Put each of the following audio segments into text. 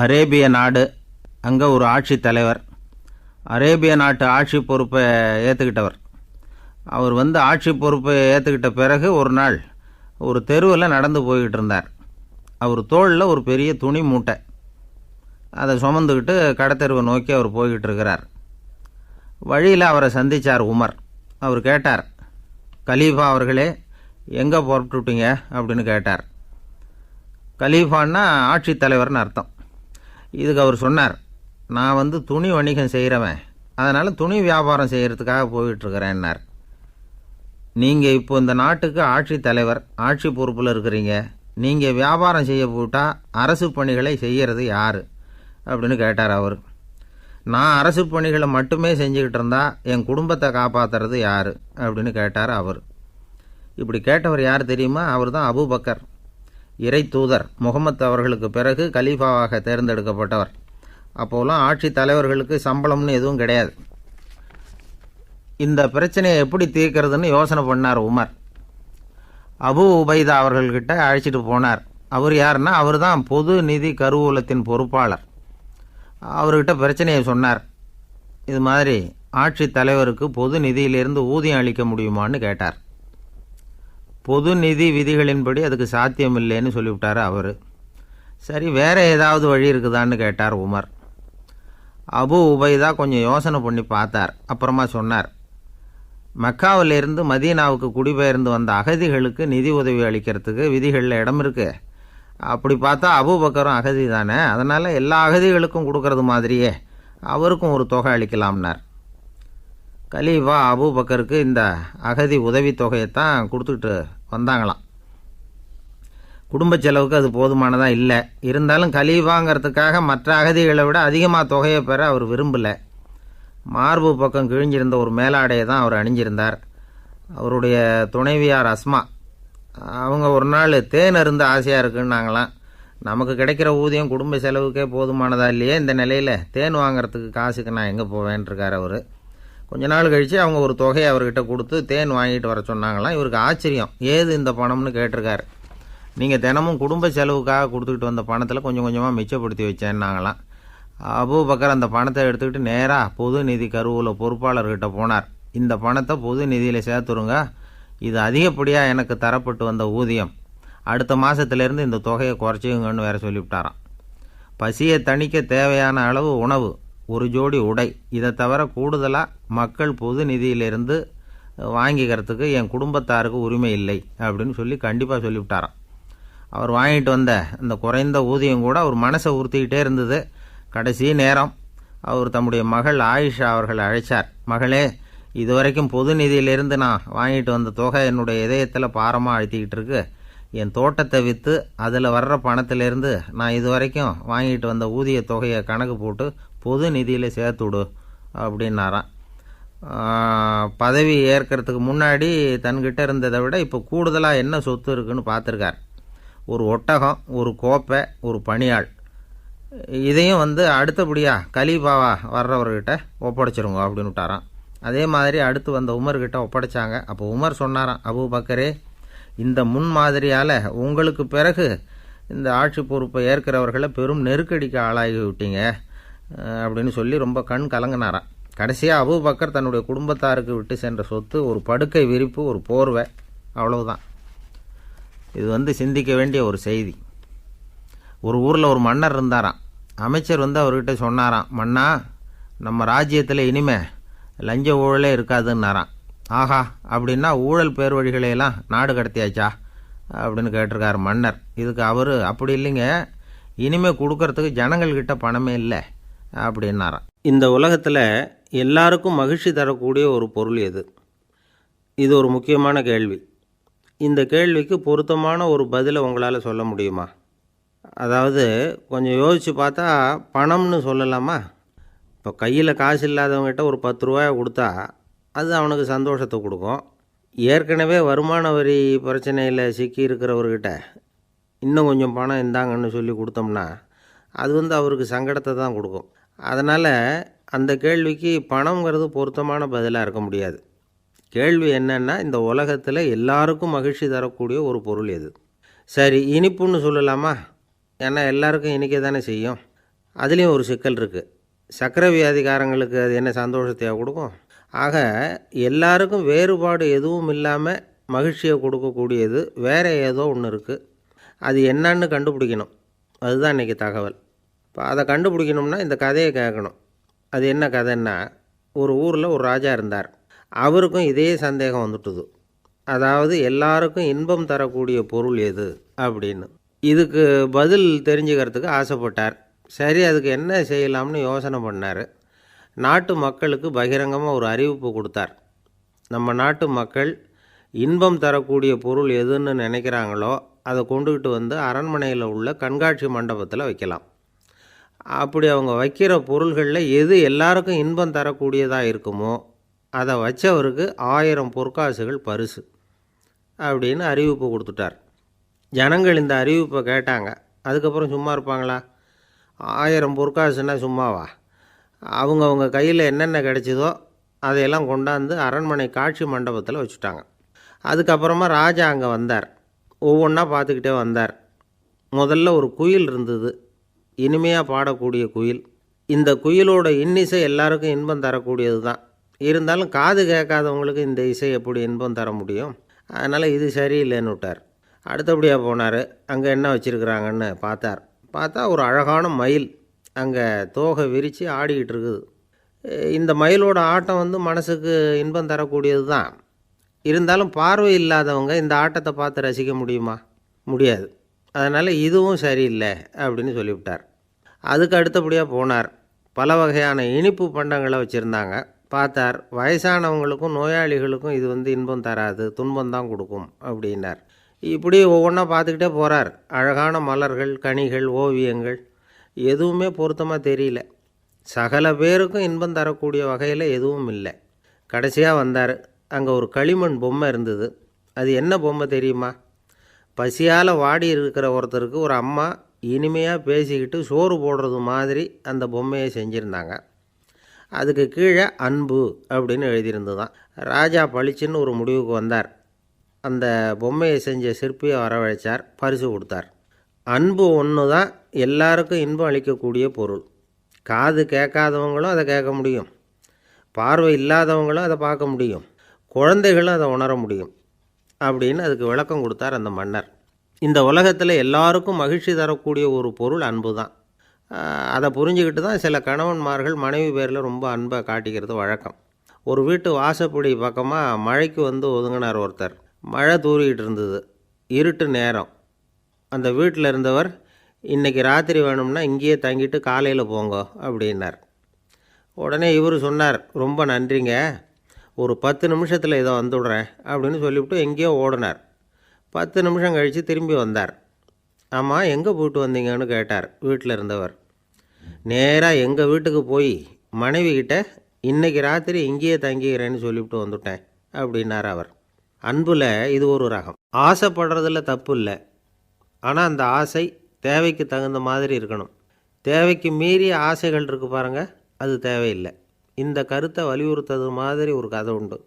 அரேபிய நாடு. அங்கே ஒரு ஆட்சி தலைவர். அரேபிய நாட்டு ஆட்சி பொறுப்பை ஏற்றுக்கிட்டவர். அவர் ஆட்சி பொறுப்பை ஏற்றுக்கிட்ட பிறகு ஒரு நாள் ஒரு தெருவில் நடந்து போய்கிட்டு இருந்தார். அவர் தோளில் ஒரு பெரிய துணி மூட்டை, அதை சுமந்துக்கிட்டு கடத்தெருவை நோக்கி அவர் போய்கிட்டு இருக்கிறார். வழியில் அவரை சந்தித்தார் உமர். அவர் கேட்டார், கலீஃபா அவர்களே, எங்கே புறப்பட்டுட்டீங்க அப்படின்னு கேட்டார். கலீஃபான்னா ஆட்சி தலைவர்னு அர்த்தம். இதுக்கு அவர் சொன்னார், நான் துணி வணிகம் செய்கிறவன், அதனால் துணி வியாபாரம் செய்கிறதுக்காக போயிட்டுருக்கிறேன்னார். நீங்கள் இப்போ இந்த நாட்டுக்கு ஆட்சி தலைவர், ஆட்சி பொறுப்பில் இருக்கிறீங்க, நீங்கள் வியாபாரம் செய்ய போட்டால் அரசு பணிகளை செய்கிறது யார் அப்படின்னு கேட்டார் அவர். நான் அரசு பணிகளை மட்டுமே செஞ்சுக்கிட்டு இருந்தா என் குடும்பத்தை காப்பாற்றுறது யார் அப்படின்னு கேட்டார் அவர். இப்படி கேட்டவர் யார் தெரியுமா? அவர் தான் அபூபக்கர், இறை தூதர் முகமது அவர்களுக்கு பிறகு கலீஃபாவாக தேர்ந்தெடுக்கப்பட்டவர். அப்போலாம் ஆட்சி தலைவர்களுக்கு சம்பளம்னு எதுவும் கிடையாது. இந்த பிரச்சனையை எப்படி தீர்க்கிறதுன்னு யோசனை பண்ணார் உமர். அபு உபைதா அவர்கள்கிட்ட அழைச்சிட்டு போனார். அவர் யாருன்னா, அவர் தான் பொது நிதி கருவூலத்தின் பொறுப்பாளர். அவர்கிட்ட பிரச்சனையை சொன்னார். இது மாதிரி ஆட்சி தலைவருக்கு பொது நிதியிலிருந்து ஊதியம் அளிக்க முடியுமான்னு கேட்டார். பொது நிதி விதிகளின்படி அதுக்கு சாத்தியம் இல்லைன்னு சொல்லிவிட்டார் அவர். சரி, வேற ஏதாவது வழி இருக்குதான்னு கேட்டார் உமர். அபு உபைதா கொஞ்சம் யோசனை பண்ணி பார்த்தார். அப்புறமா சொன்னார், மக்காவிலிருந்து மதீனாவுக்கு குடிபெயர்ந்து வந்த அகதிகளுக்கு நிதி உதவி அளிக்கிறதுக்கு விதிகளில் இடம் இருக்கு. அப்படி பார்த்தா அபூபக்கரும் அகதி தானே, அதனால் எல்லா அகதிகளுக்கும் கொடுக்கறது மாதிரியே அவருக்கும் ஒரு தொகை அளிக்கலாம்னார். கலீஃபா அபூபக்கருக்கு இந்த அகதி உதவி தொகையைத்தான் கொடுத்துட்டு வந்தாங்களாம். குடும்ப செலவுக்கு அது போதுமானதாக இல்லை. இருந்தாலும் கலீஃபாங்கிறதுக்காக மற்ற அகதிகளை விட அதிகமாக தொகையை பெற அவர் விரும்பலை. மார்பு பக்கம் கிழிஞ்சிருந்த ஒரு மேலாடையை தான் அவர் அணிஞ்சிருந்தார். அவருடைய துணைவியார் அஸ்மா, அவங்க ஒரு நாள் தேன் அருந்த ஆசையாக இருக்குன்னாங்களாம். நமக்கு கிடைக்கிற ஊதியம் குடும்ப செலவுக்கே போதுமானதா இல்லையே, இந்த நிலையில் தேன் வாங்கிறதுக்கு காசுக்கு நான் எங்கே போவேன்ருக்கார் அவர். கொஞ்ச நாள் கழித்து அவங்க ஒரு தொகையை அவர்கிட்ட கொடுத்து தேன் வாங்கிட்டு வர சொன்னாங்களாம். இவருக்கு ஆச்சரியம், ஏது இந்த பணம்னு கேட்டிருக்காரு. நீங்கள் தினமும் குடும்ப செலவுக்காக கொடுத்துக்கிட்டு வந்த பணத்தில் கொஞ்சம் கொஞ்சமாக மிச்சப்படுத்தி வச்சேன்னாங்களாம். அபூபக்கர் அந்த பணத்தை எடுத்துக்கிட்டு நேராக பொது நிதி கருவூல பொறுப்பாளர்கிட்ட போனார். இந்த பணத்தை பொது நிதியில் சேர்த்துருங்க, இது அதிகப்படியாக எனக்கு தரப்பட்டு வந்த ஊதியம், அடுத்த மாதத்துலேருந்து இந்த தொகையை குறைச்சிங்கன்னு வேற சொல்லிவிட்டாராம். பசியை தணிக்க தேவையான அளவு உணவு, ஒரு ஜோடி உடை, இதை தவிர கூடுதலாக மக்கள் பொது நிதியிலிருந்து வாங்கிக்கிறதுக்கு என் குடும்பத்தாருக்கு உரிமை இல்லை அப்படின்னு சொல்லி கண்டிப்பாக சொல்லிவிட்டாராம். அவர் வாங்கிட்டு வந்த அந்த குறைந்த ஊதியம் கூட அவர் மனசை உறுத்திக்கிட்டே இருந்தது. கடைசி நேரம் அவர் தம்முடைய மகள் ஆயிஷா அவர்களை அழைச்சார். மகளே, இதுவரைக்கும் பொது நிதியிலிருந்து நான் வாங்கிட்டு வந்த தொகை என்னுடைய இதயத்தில் பாரமாக அழுத்திக்கிட்டு இருக்கு. என் தோட்டத்தை விற்று அதில் வர்ற பணத்திலேருந்து நான் இதுவரைக்கும் வாங்கிட்டு வந்த ஊதிய தொகையை கணக்கு போட்டு பொது நிதியில் சேர்த்துவிடு அப்படின்னாராம். பதவி ஏற்கிறதுக்கு முன்னாடி தன்கிட்ட இருந்ததை விட இப்போ கூடுதலாக என்ன சொத்து இருக்குன்னு பார்த்துருக்கார். ஒரு ஒட்டகம், ஒரு கோப்பை, ஒரு பணியாள், இதையும் அடுத்தபடியாக கலீஃபாவா வர்றவர்கிட்ட ஒப்படைச்சிருங்க அப்படின்னு விட்டாராம். அதே மாதிரி அடுத்து வந்த உமர்கிட்ட ஒப்படைச்சாங்க. அப்போ உமர் சொன்னாராம், அபூபக்கரே, இந்த முன்மாதிரியால் உங்களுக்கு பிறகு இந்த ஆட்சி பொறுப்பை ஏற்கிறவர்களை பெரும் நெருக்கடிக்கு ஆளாகி விட்டீங்க அப்படின்னு சொல்லி ரொம்ப கண் கலங்கினாராம். கடைசியாக அபூபக்கர் தன்னுடைய குடும்பத்தாருக்கு விட்டு சென்ற சொத்து ஒரு படுக்கை விரிப்பு, ஒரு போர்வை, அவ்வளவுதான். இது சிந்திக்க வேண்டிய ஒரு செய்தி. ஒரு ஊரில் ஒரு மன்னர் இருந்தாராம். அமைச்சர் அவர்கிட்ட சொன்னாராம், மன்னா, நம்ம ராஜ்யத்தில் இனிமே லஞ்ச ஊழலே இருக்காதுன்னாராம். ஆஹா, அப்படின்னா ஊழல் பேர் வழிகளையெல்லாம் நாடு கடத்தியாச்சா அப்படின்னு கேட்டிருக்காரு மன்னர். இதுக்கு அவர், அப்படி இல்லைங்க, இனிமேல் கொடுக்கறதுக்கு ஜனங்கள்கிட்ட பணமே இல்லை அப்படின்னாராம். இந்த உலகத்தில் எல்லாருக்கும் மகிழ்ச்சி தரக்கூடிய ஒரு பொருள் எது? இது ஒரு முக்கியமான கேள்வி. இந்த கேள்விக்கு பொருத்தமான ஒரு பதிலை உங்களால் சொல்ல முடியுமா? அதாவது கொஞ்சம் யோசித்து பார்த்தா பணம்னு சொல்லலாமா? இப்போ கையில் காசு இல்லாதவங்ககிட்ட ஒரு 10 ரூபாயை கொடுத்தா அது அவனுக்கு சந்தோஷத்தை கொடுக்கும். ஏற்கனவே வருமான வரி பிரச்சனையில் சிக்கி இருக்கிறவர்கிட்ட இன்னும் கொஞ்சம் பணம் இந்தாங்கன்னு சொல்லி கொடுத்தோம்னா அது அவருக்கு சங்கடத்தை தான் கொடுக்கும். அதனால் அந்த கேள்விக்கு பணங்கிறது பொருத்தமான பதிலாக இருக்க முடியாது. கேள்வி என்னன்னா, இந்த உலகத்தில் எல்லாருக்கும் மகிழ்ச்சி தரக்கூடிய ஒரு பொருள் எது? சரி, இனிப்புன்னு சொல்லலாமா? ஏன்னா எல்லாருக்கும் இனிக்க தானே செய்யும். அதுலேயும் ஒரு சிக்கல் இருக்குது. சர்க்கரை வியாதிக்காரங்களுக்கு அது என்ன சந்தோஷத்தையாக கொடுக்கும்? ஆக எல்லாருக்கும் வேறுபாடு எதுவும் இல்லாமல் மகிழ்ச்சியை கொடுக்கக்கூடியது வேறு ஏதோ ஒன்று இருக்குது. அது என்னன்னு கண்டுபிடிக்கணும். அதுதான் இன்றைக்கி தகவல். இப்போ அதை கண்டுபிடிக்கணும்னா இந்த கதையை கேட்கணும். அது என்ன கதைன்னா, ஒரு ஊரில் ஒரு ராஜா இருந்தார். அவருக்கும் இதே சந்தேகம் வந்துட்டுது. அதாவது எல்லாருக்கும் இன்பம் தரக்கூடிய பொருள் எது அப்படின்னு. இதுக்கு பதில் தெரிஞ்சுக்கிறதுக்கு ஆசைப்பட்டார். சரி, அதுக்கு என்ன செய்யலாம்னு யோசனை பண்ணார். நாட்டு மக்களுக்கு பகிரங்கமாக ஒரு அறிவிப்பு கொடுத்தார். நம்ம நாட்டு மக்கள் இன்பம் தரக்கூடிய பொருள் எதுன்னு நினைக்கிறாங்களோ அதை கொண்டுக்கிட்டு வந்து அரண்மனையில் உள்ள கண்காட்சி மண்டபத்தில் வைக்கலாம். அப்படி அவங்க வைக்கிற பொருள்களில் எது எல்லாருக்கும் இன்பம் தரக்கூடியதாக இருக்குமோ அதை வச்சவருக்கு 1000 பொற்காசுகள் பரிசு அப்படின்னு அறிவிப்பு கொடுத்துட்டார். ஜனங்கள் இந்த அறிவிப்பை கேட்டாங்க. அதுக்கப்புறம் சும்மா இருப்பாங்களா? 1000 பொற்காசுன்னா சும்மாவா? அவங்கவுங்க கையில் என்னென்ன கிடைச்சதோ அதையெல்லாம் கொண்டாந்து அரண்மனை காட்சி மண்டபத்தில் வச்சுட்டாங்க. அதுக்கப்புறமா ராஜா அங்கே வந்தார். ஒவ்வொன்றா பார்த்துக்கிட்டே வந்தார். முதல்ல ஒரு குயில் இருந்தது, இனிமையாக பாடக்கூடிய குயில். இந்த குயிலோட இன்னிசை எல்லாருக்கும் இன்பம் தரக்கூடியது தான். இருந்தாலும் காது கேட்காதவங்களுக்கு இந்த இசை எப்படி இன்பம் தர முடியும்? அதனால் இது சரியில்லைன்னு விட்டார். அடுத்தபடியாக போனார். அங்கே என்ன வச்சுருக்குறாங்கன்னு பார்த்தா ஒரு அழகான மயில் அங்கே தோகை விரித்து ஆடிக்கிட்டு இருக்குது. இந்த மயிலோட ஆட்டம் மனசுக்கு இன்பம் தரக்கூடியது தான். இருந்தாலும் பார்வை இல்லாதவங்க இந்த ஆட்டத்தை பார்த்து ரசிக்க முடியுமா? முடியாது. அதனால் இதுவும் சரியில்லை அப்படின்னு சொல்லிவிட்டார். அதுக்கு அடுத்தபடியாக போனார். பல வகையான இனிப்பு பண்டங்களை வச்சுருந்தாங்க. பார்த்தார், வயசானவங்களுக்கும் நோயாளிகளுக்கும் இது இன்பம் தராது, துன்பம்தான் கொடுக்கும் அப்படின்னார். இப்படி ஒவ்வொன்றா பார்த்துக்கிட்டே போகிறார். அழகான மலர்கள், கனிகள், ஓவியங்கள் எதுவுமே பொருத்தமாக தெரியல. சகல பேருக்கும் இன்பம் தரக்கூடிய வகையில் எதுவும் இல்லை. கடைசியாக வந்தார். அங்கே ஒரு களிமண் பொம்மை இருந்தது. அது என்ன பொம்மை தெரியுமா? பசியால் வாடி இருக்கிற ஒருத்தருக்கு ஒரு அம்மா இனிமையாக பேசிக்கிட்டு சோறு போடுறது மாதிரி அந்த பொம்மையை செஞ்சுருந்தாங்க. அதுக்கு கீழே அன்பு அப்படின்னு எழுதியிருந்துதான். ராஜா பளிச்சுன்னு ஒரு முடிவுக்கு வந்தார். அந்த பொம்மையை செஞ்ச சிற்பியை வரவழைச்சார், பரிசு கொடுத்தார். அன்பு ஒன்று தான் எல்லாருக்கும் இன்பம் அளிக்கக்கூடிய பொருள். காது கேட்காதவங்களும் அதை கேட்க முடியும், பார்வை இல்லாதவங்களும் அதை பார்க்க முடியும், குழந்தைகளும் அதை உணர முடியும் அப்படின்னு அதுக்கு விளக்கம் கொடுத்தார் அந்த மன்னர். இந்த உலகத்தில் எல்லாருக்கும் மகிழ்ச்சி தரக்கூடிய ஒரு பொருள் அன்பு தான். அதை புரிஞ்சுக்கிட்டு தான் சில கணவன்மார்கள் மனைவி பேரில் ரொம்ப அன்பை காட்டிக்கிறது வழக்கம். ஒரு வீட்டு வாசப்படி பக்கமாக மழைக்கு ஒதுங்கினார் ஒருத்தர். மழை தூரிக்கிட்டு இருந்தது, இருட்டு நேரம். அந்த வீட்டில் இருந்தவர், இன்றைக்கி ராத்திரி வேணும்னா இங்கேயே தங்கிட்டு காலையில் போங்க அப்படின்னார். உடனே இவர் சொன்னார், ரொம்ப நன்றிங்க, ஒரு 10 நிமிஷத்தில் இதை வந்துவிடுறேன் அப்படின்னு சொல்லிவிட்டு எங்கேயோ ஓடினார். 10 நிமிஷம் கழித்து திரும்பி வந்தார். ஆமாம், எங்கே போயிட்டு வந்தீங்கன்னு கேட்டார் வீட்டில் இருந்தவர். நேராக எங்கள் வீட்டுக்கு போய் மனைவிக்கிட்ட இன்றைக்கி ராத்திரி இங்கேயே தங்கிக்கிறேன்னு சொல்லிவிட்டு வந்துவிட்டேன் அப்படின்னார் அவர். அன்பில் இது ஒரு ரகம். ஆசைப்படுறதில் தப்பு இல்லை, ஆனால் அந்த ஆசை தேவைக்கு தகுந்த மாதிரி இருக்கணும். தேவைக்கு மீறிய ஆசைகள் இருக்குது பாருங்கள், அது தேவையில்லை. இந்த கருத்தை வலியுறுத்தது மாதிரி ஒரு கதை உண்டு.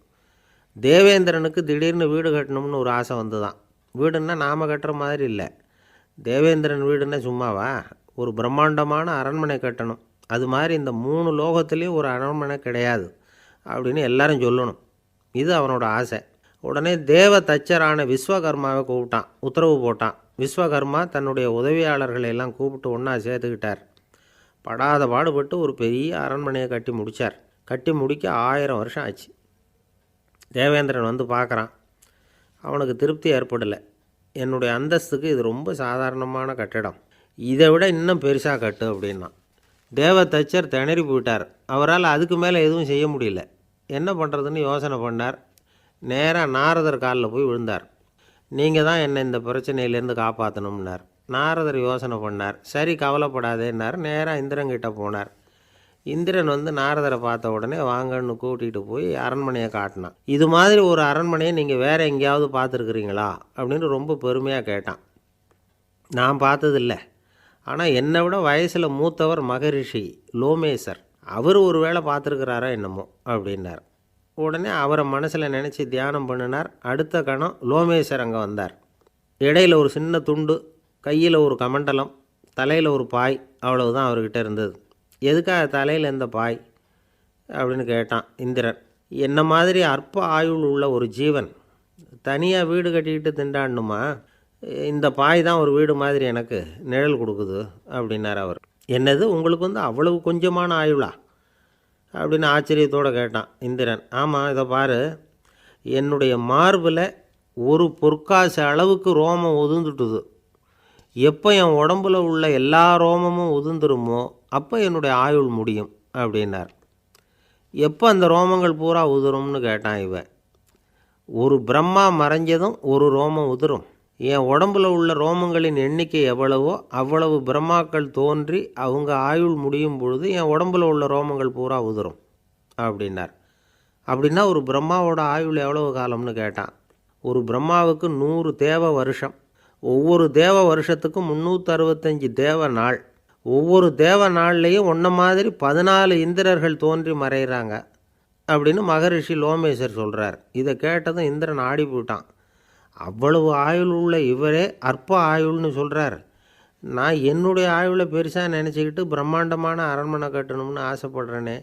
தேவேந்திரனுக்கு திடீர்னு வீடு கட்டணும்னு ஒரு ஆசை வந்துதான். வீடுன்னா நாம் கட்டுற மாதிரி இல்லை. தேவேந்திரன் வீடுன்னா சும்மாவா? ஒரு பிரம்மாண்டமான அரண்மனை கட்டணும். அது மாதிரி இந்த 3 லோகத்துலேயும் ஒரு அரண்மனை கிடையாது அப்படின்னு எல்லாரும் சொல்லணும். இது அவனோட ஆசை. உடனே தேவ தச்சரான விஸ்வகர்மாவை கூப்பிட்டான், உத்தரவு போட்டான். விஸ்வகர்மா தன்னுடைய உதவியாளர்களை எல்லாம் கூப்பிட்டு ஒன்றா சேர்த்துக்கிட்டார். படாத பாடுபட்டு ஒரு பெரிய அரண்மனையை கட்டி முடித்தார். கட்டி முடிக்க 1000 வருஷம் ஆச்சு. தேவேந்திரன் பார்க்குறான். அவனுக்கு திருப்தி ஏற்படலை. என்னுடைய அந்தஸ்துக்கு இது ரொம்ப சாதாரணமான கட்டிடம், இதை விட இன்னும் பெருசாக கட்டு அப்படின்னா. தேவ தச்சர் திணறி போயிட்டார். அவரால் அதுக்கு மேலே எதுவும் செய்ய முடியல. என்ன பண்ணுறதுன்னு யோசனை பண்ணார். நேராக நாரதர் காலில் போய் விழுந்தார். நீங்கள் தான் என்னை இந்த பிரச்சனையிலேருந்து காப்பாற்றணும்னார். நாரதர் யோசனை பண்ணார். சரி, கவலைப்படாதேன்னார். நேராக இந்திரன்கிட்ட போனார். இந்திரன் நாரதரை பார்த்த உடனே வாங்கன்னு கூட்டிகிட்டு போய் அரண்மனையை காட்டினான். இது மாதிரி ஒரு அரண்மனையை நீங்கள் வேறு எங்கேயாவது பார்த்துருக்குறீங்களா அப்படின்னு ரொம்ப பெருமையாக கேட்டான். நான் பார்த்ததில்லை, ஆனால் என்னை விட வயசில் மூத்தவர் மகரிஷி லோமேசர், அவர் ஒரு வேளை பார்த்துருக்கிறாரா என்னமோ அப்படின்னார். உடனே அவரை மனசில் நினச்சி தியானம் பண்ணினார். அடுத்த கணம் லோமேசர் அங்கே வந்தார். இடையில் ஒரு சின்ன துண்டு, கையில் ஒரு கமண்டலம், தலையில் ஒரு பாய் அவ்வளவுதான் அவர்கிட்ட இருந்தது. எதுக்காக தலையில் இந்த பாய் அப்படின்னு கேட்டான் இந்திரன். என்ன மாதிரி அற்ப ஆயுள் உள்ள ஒரு ஜீவன் தனியாக வீடு கட்டிக்கிட்டு திண்டாடணுமா? இந்த பாய் தான் ஒரு வீடு மாதிரி எனக்கு நிழல் கொடுக்குது அப்படின்னார் அவர். என்னது, உங்களுக்கு அவ்வளவு கொஞ்சமான ஆயுளா அப்படின்னு ஆச்சரியத்தோடு கேட்டான் இந்திரன். ஆமாம், இதை பாரு, என்னுடைய மார்பில் ஒரு பொற்காசு அளவுக்கு ரோமம் உதிர்ந்துட்டுது. எப்போ என் உடம்புல உள்ள எல்லா ரோமமும் உதிர்ந்துருமோ அப்போ என்னுடைய ஆயுள் முடியும் அப்படின்னார். எப்போ அந்த ரோமங்கள் பூரா உதிரும்னு கேட்டான் இவன். ஒரு பிரம்மா மறைஞ்சதும் ஒரு ரோமம் உதிரும். என் உடம்புல உள்ள ரோமங்களின் எண்ணிக்கை எவ்வளவோ அவ்வளவு பிரம்மாக்கள் தோன்றி அவங்க ஆயுள் முடியும் பொழுது என் உடம்புல உள்ள ரோமங்கள் பூரா உதிரும் அப்படின்னார். அப்படின்னா ஒரு பிரம்மாவோட ஆயுள் எவ்வளவு காலம்னு கேட்டான். ஒரு பிரம்மாவுக்கு 100 தேவ வருஷம். ஒவ்வொரு தேவ வருஷத்துக்கும் 365 தேவ நாள். ஒவ்வொரு தேவ நாள்லேயும் ஒன்றை மாதிரி 14 இந்திரர்கள் தோன்றி மறைகிறாங்க அப்படின்னு மகரிஷி லோமேசர் சொல்கிறார். இதை கேட்டதும் இந்திரன் ஆடி போயிட்டான். அவ்வளவு ஆயுள் உள்ள இவரே அற்ப ஆயுள்னு சொல்கிறார். நான் என்னுடைய ஆயுளை பெருசாக நினச்சிக்கிட்டு பிரம்மாண்டமான அரண்மனை கட்டணும்னு ஆசைப்படுறேனே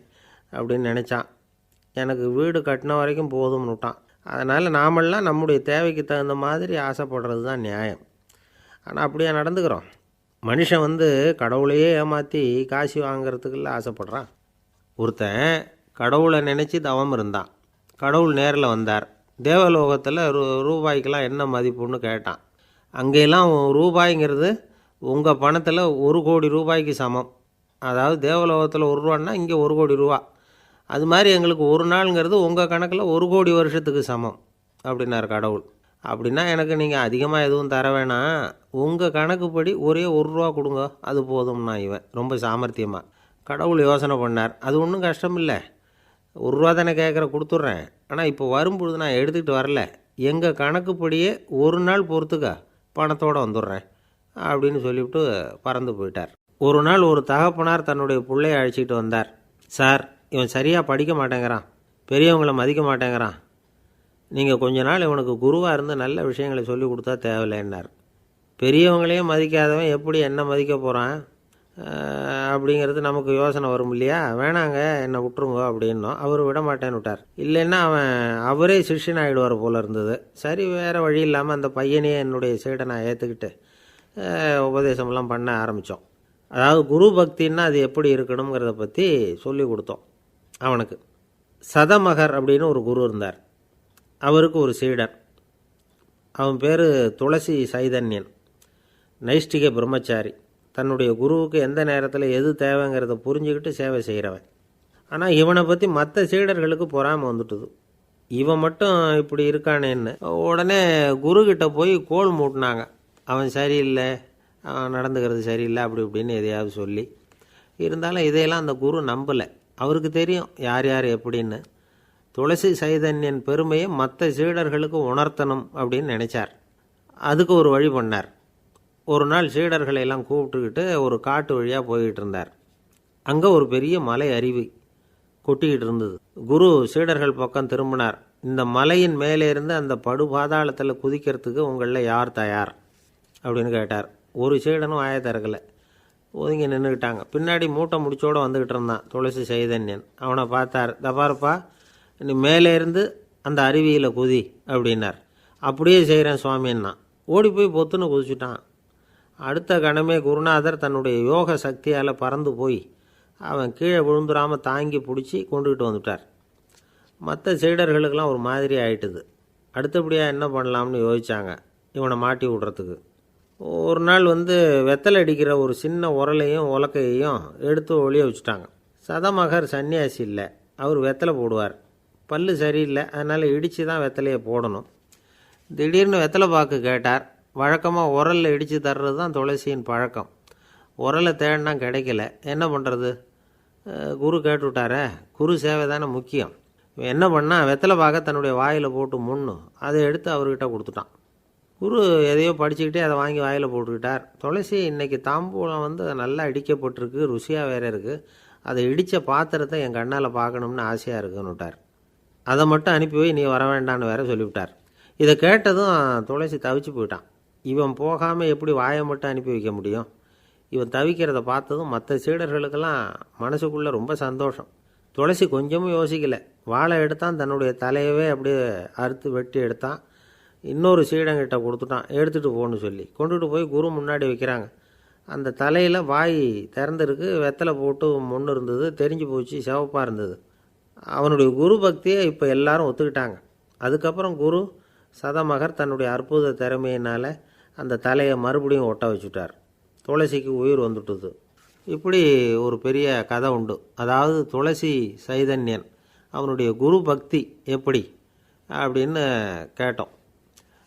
அப்படின்னு நினச்சான். எனக்கு வீடு கட்டின வரைக்கும் போதும்னு விட்டான். அதனால் நாமெல்லாம் நம்முடைய தேவைக்கு தகுந்த மாதிரி ஆசைப்படுறது தான் நியாயம். ஆனால் அப்படியே நடந்துக்கிறோம். மனுஷன் கடவுளையே ஏமாற்றி காசு வாங்கிறதுக்குள்ள ஆசைப்படுறான். ஒருத்தன் கடவுளை நினச்சி தவம் இருந்தான். கடவுள் நேரில் வந்தார். தேவலோகத்தில் ரூபாய்க்கெல்லாம் என்ன மதிப்புன்னு கேட்டான். அங்கெல்லாம் ரூபாய்ங்கிறது உங்கள் பணத்தில் 1 கோடி ரூபாய்க்கு சமம். அதாவது தேவலோகத்தில் 1 ரூபான்னா இங்கே 1 கோடி ரூபா. அது மாதிரி எங்களுக்கு ஒரு நாளுங்கிறது உங்கள் கணக்கில் 1 கோடி வருஷத்துக்கு சமம் அப்படின்னார் கடவுள். அப்படின்னா எனக்கு நீங்கள் அதிகமாக எதுவும் தர வேணாம், உங்கள் கணக்குப்படி ஒரே 1 ரூபா கொடுங்க, அது போதும்னா இவன் ரொம்ப சாமர்த்தியமாக. கடவுள் யோசனை பண்ணார். அது ஒன்றும் கஷ்டம் இல்லை, 1 ரூபா தானே கேட்குற, கொடுத்துட்றேன். ஆனால் இப்போ வரும்பொழுது நான் எடுத்துக்கிட்டு வரல, எங்கள் கணக்குப்படியே 1 நாள் பொறுத்துக்க பணத்தோடு வந்துடுறேன் அப்படின்னு சொல்லிவிட்டு பறந்து போயிட்டார். ஒரு நாள் ஒரு தகப்பனார் தன்னுடைய பிள்ளையை அழைச்சிக்கிட்டு வந்தார். சார், இவன் சரியாக படிக்க மாட்டேங்கிறான், பெரியவங்களை மதிக்க மாட்டேங்கிறான், நீங்கள் கொஞ்ச நாள் இவனுக்கு குருவாக இருந்து நல்ல விஷயங்களை சொல்லி கொடுத்தா தேவையில்லைன்னார். பெரியவங்களையும் மதிக்காதவன் எப்படி என்ன மதிக்க போகிறான் அப்படிங்கிறது நமக்கு யோசனை வரும் இல்லையா? வேணாங்க, என்னை விட்டுருங்க அப்படின்னோம். அவர் விட மாட்டேன்னு விட்டார். இல்லைன்னா அவரே சிஷ்யன் ஆகிடுவார் போல இருந்தது. சரி, வேறு வழி இல்லாமல் அந்த பையனையே என்னுடைய சீடை நான் ஏற்றுக்கிட்டு உபதேசமெல்லாம் பண்ண ஆரம்பித்தோம். அதாவது குரு பக்தின்னா அது எப்படி இருக்கணுங்கிறத பற்றி சொல்லி கொடுத்தோம் அவனுக்கு. சதமகர் அப்படின்னு ஒரு குரு இருந்தார். அவருக்கு ஒரு சீடன். அவன் பேர் துளசி சைதன்யன். நைஷ்டிக பிரம்மச்சாரி. தன்னுடைய குருவுக்கு எந்த நேரத்தில் எது தேவைங்கிறத புரிஞ்சுக்கிட்டு சேவை செய்கிறவன். ஆனால் இவனை பற்றி மற்ற சீடர்களுக்கு பொறாமை வந்துட்டுது. இவன் மட்டும் இப்படி இருக்கானேன்னு உடனே குருக்கிட்ட போய் கோல் மூட்டினாங்க. அவன் சரியில்லை, அவன் நடந்துக்கிறது சரியில்லை, அப்படி இப்படின்னு எதையாவது சொல்லி. இருந்தாலும் இதையெல்லாம் அந்த குரு நம்பலை. அவருக்கு தெரியும் யார் யார் எப்படின்னு. துளசி சைதன்யன் பெருமையை மற்ற சீடர்களுக்கு உணர்த்தணும் அப்படின்னு நினச்சார். அதுக்கு ஒரு வழி பண்ணார். ஒரு நாள் சீடர்களை எல்லாம் கூப்பிட்டுக்கிட்டு ஒரு காட்டு வழியாக போய்கிட்டு இருந்தார். அங்கே ஒரு பெரிய மலை அருவி கொட்டிக்கிட்டு இருந்தது. குரு சீடர்கள் பக்கம் திரும்பினார். இந்த மலையின் மேலே இருந்து அந்த படுபாதாளத்தில் குதிக்கிறதுக்கு உங்களில் யார் தயார் அப்படின்னு கேட்டார். ஒரு சீடனும் ஆய திறக்கலை, ஒதுங்கி நின்றுக்கிட்டாங்க. பின்னாடி மூட்டை முடிச்சோடு வந்துக்கிட்டு இருந்தான் துளசி சைதன்யன். அவனை பார்த்தார். தப்பாருப்பா, நீ மேலே இருந்து அந்த அருவியில் குதி அப்படின்னார். அப்படியே செய்கிறேன் சுவாமின்னா ஓடி போய் பொத்துன்னு குதிச்சுட்டான். அடுத்த கணமே குருநாதர் தன்னுடைய யோக சக்தியால் பறந்து போய் அவன் கீழே விழுந்துடாமல் தாங்கி பிடிச்சி கொண்டுக்கிட்டு வந்துட்டார். மற்ற சீடர்களுக்கெல்லாம் ஒரு மாதிரி ஆயிட்டுது. அடுத்தபடியாக என்ன பண்ணலாம்னு யோசித்தாங்க இவனை மாட்டி விடுறதுக்கு. ஒரு நாள் வெத்தலை அடிக்கிற ஒரு சின்ன உரலையும் உலக்கையையும் எடுத்து ஒளிய வச்சுட்டாங்க. சதமகர் சன்னியாசி இல்லை, அவர் வெத்தலை போடுவார். பல்லு சரியில்லை, அதனால் இடித்து தான் வெத்தலையை போடணும். திடீர்னு வெத்தலை பாக்கு கேட்டார். வழக்கமாக உரலில் இடித்து தர்றது தான் துளசியின் பழக்கம். உரலை தேடினா கிடைக்கல, என்ன பண்ணுறது? குரு கேட்டுவிட்டாரே, குரு சேவை தானே முக்கியம். என்ன பண்ணால் வெத்தலை பாக்க தன்னுடைய வாயில் போட்டு முன்னு அதை எடுத்து அவர்கிட்ட கொடுத்துட்டான். குரு எதையோ படிச்சுக்கிட்டே அதை வாங்கி வாயில் போட்டுக்கிட்டார். துளசி, இன்றைக்கி தாம்பூலம் நல்லா இடிக்கப்பட்டிருக்கு, ருசியாக வேறு இருக்குது, அதை இடித்த பாத்திரத்தை என் கண்ணால் பார்க்கணும்னு ஆசையாக இருக்குன்னு விட்டார். அதை மட்டும் அனுப்பி போய் நீ வர வேண்டான்னு வேற சொல்லிவிட்டார். இதை கேட்டதும் துளசி தவிச்சு போயிட்டான். இவன் போகாமல் எப்படி வாயை மட்டும் அனுப்பி வைக்க முடியும்? இவன் தவிக்கிறத பார்த்ததும் மற்ற சீடர்களுக்கெல்லாம் மனசுக்குள்ளே ரொம்ப சந்தோஷம். துளசி கொஞ்சமும் யோசிக்கலை, வாழை எடுத்தான், தன்னுடைய தலையவே அப்படியே அறுத்து வெட்டி எடுத்தான், இன்னொரு சீடங்கிட்ட கொடுத்துட்டான், எடுத்துகிட்டு போன்னு சொல்லி கொண்டுட்டு போய் குரு முன்னாடி வைக்கிறாங்க. அந்த தலையில் வாய் திறந்துருக்கு, வெத்தலை போட்டு முன்னு இருந்தது, தெரிஞ்சு போச்சு, சிவப்பாக இருந்தது. அவனுடைய குரு பக்தியை இப்போ எல்லாரும் ஒத்துக்கிட்டாங்க. அதுக்கப்புறம் குரு சதமகர் தன்னுடைய அற்புத திறமையினால் அந்த தலையை மறுபடியும் ஒட்ட வச்சுட்டார். துளசிக்கு உயிர் வந்துட்டுது. இப்படி ஒரு பெரிய கதை உண்டு. அதாவது துளசி சைதன்யன் அவனுடைய குரு பக்தி எப்படி அப்படின்னு கேட்டோம்.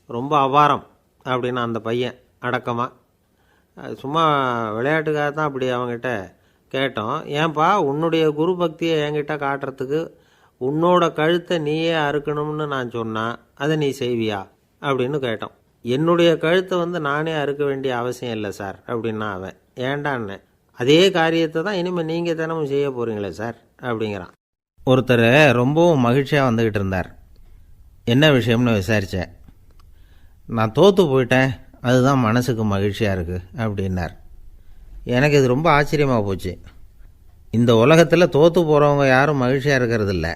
ரொம்ப அபாரம் அப்படின்னு அந்த பையன் அடக்கமாக, சும்மா விளையாட்டுக்காக தான் அப்படி அவங்ககிட்ட கேட்டோம். ஏன்பா உன்னுடைய குரு பக்தியை என்கிட்ட காட்டுறதுக்கு உன்னோட கழுத்தை நீயே அறுக்கணும்னு நான் சொன்னால் அதை நீ செய்வியா அப்படின்னு கேட்டோம். என்னுடைய கழுத்தை நானே அறுக்க வேண்டிய அவசியம் இல்லை சார் அப்படின்னா அவன். ஏண்டான்னு, அதே காரியத்தை தான் இனிமேல் நீங்கள் தினமும் செய்ய போகிறீங்களே சார் அப்படிங்கிறான். ஒருத்தர் ரொம்பவும் மகிழ்ச்சியாக வந்துக்கிட்டு இருந்தார். என்ன விஷயம்னு விசாரித்தேன். நான் தோற்று போயிட்டேன், அதுதான் மனசுக்கு மகிழ்ச்சியாக இருக்குது அப்படின்னார். எனக்கு இது ரொம்ப ஆச்சரியமாக போச்சு. இந்த உலகத்தில் தோற்று போகிறவங்க யாரும் மகிழ்ச்சியாக இருக்கிறதில்ல.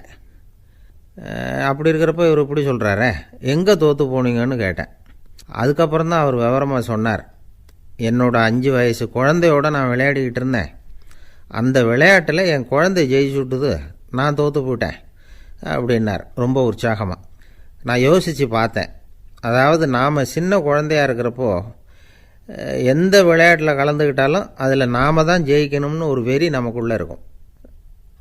அப்படி இருக்கிறப்ப இவர் இப்படி சொல்கிறாரே, எங்கே தோற்று போனீங்கன்னு கேட்டேன். அதுக்கப்புறம் தான் அவர் விவரமாக சொன்னார். என்னோட 5 வயசு குழந்தையோடு நான் விளையாடிக்கிட்டு இருந்தேன். அந்த விளையாட்டில் என் குழந்தை ஜெயிச்சுட்டுது, நான் தோற்று போயிட்டேன் அப்படின்னார் ரொம்ப உற்சாகமாக. நான் யோசித்து பார்த்தேன். அதாவது நாம் சின்ன குழந்தையாக இருக்கிறப்போ எந்த விளையாட்டில் கலந்துக்கிட்டாலும் அதில் நாம் தான் ஜெயிக்கணும்னு ஒரு வெறி நமக்குள்ளே இருக்கும்.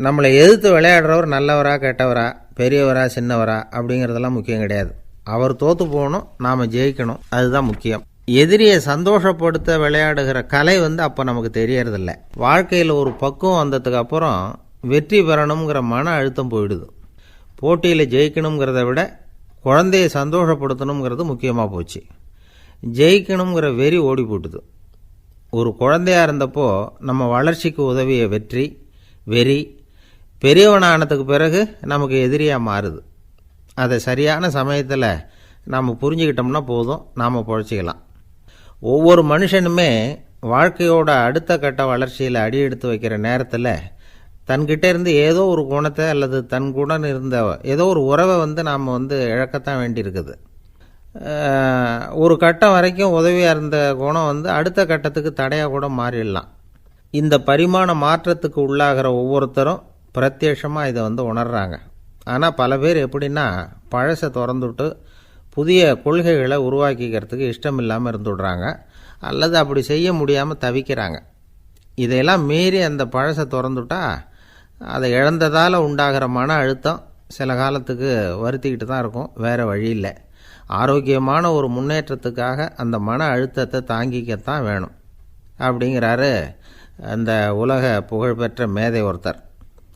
நம்மளை எதிர்த்து விளையாடுறவர் நல்லவரா கெட்டவரா, பெரியவரா சின்னவரா அப்படிங்கிறதெல்லாம் முக்கியம் கிடையாது. அவர் தோற்று போகணும், நாம் ஜெயிக்கணும், அதுதான் முக்கியம். எதிரியை சந்தோஷப்படுத்த விளையாடுகிற கலை அப்போ நமக்கு தெரியறதில்ல. வாழ்க்கையில் ஒரு பக்குவம் வந்ததுக்கு அப்புறம் வெற்றி பெறணுங்கிற மன அழுத்தம் போயிடுது. போட்டியில் ஜெயிக்கணுங்கிறத விட குழந்தையை சந்தோஷப்படுத்தணுங்கிறது முக்கியமாக போச்சு. ஜெயிக்கணுங்கிற வெறி ஓடி போட்டுது. ஒரு குழந்தையாக இருந்தப்போ நம்ம வளர்ச்சிக்கு உதவிய வெறி பெரியவனானதுக்கு பிறகு நமக்கு எதிரியாக மாறுது. அதை சரியான சமயத்தில் நாம் புரிஞ்சுக்கிட்டோம்னா போதும், நாம் பொழைச்சிக்கலாம். ஒவ்வொரு மனுஷனுமே வாழ்க்கையோட அடுத்த கட்ட வளர்ச்சியில் அடி எடுத்து வைக்கிற நேரத்தில் தன்கிட்ட இருந்து ஏதோ ஒரு குணத்தை அல்லது தன் குணம் இருந்த ஏதோ ஒரு உறவை நாம் இழக்கத்தான் வேண்டியிருக்குது. ஒரு கட்டம் வரைக்கும் உதவியாக இருந்த குணம் அடுத்த கட்டத்துக்கு தடையாக கூட மாறிடலாம். இந்த பரிமாண மாற்றத்துக்கு உள்ளாகிற ஒவ்வொருத்தரும் பிரத்யட்சமாக இதை உணர்றாங்க. ஆனால் பல பேர் எப்படின்னா பழசை திறந்துவிட்டு புதிய கொள்கைகளை உருவாக்கிக்கிறதுக்கு இஷ்டம் இல்லாமல் இருந்துவிடுறாங்க, அல்லது அப்படி செய்ய முடியாமல் தவிக்கிறாங்க. இதையெல்லாம் மீறி அந்த பழசை திறந்துவிட்டா அதை இழந்ததால் உண்டாகிற மன அழுத்தம் சில காலத்துக்கு வருத்திக்கிட்டு தான் இருக்கும், வேறு வழி இல்லை. ஆரோக்கியமான ஒரு முன்னேற்றத்துக்காக அந்த மன அழுத்தத்தை தாங்கிக்கத்தான் வேணும் அப்படிங்கிறாரு அந்த உலக புகழ்பெற்ற மேதை ஒருத்தர்,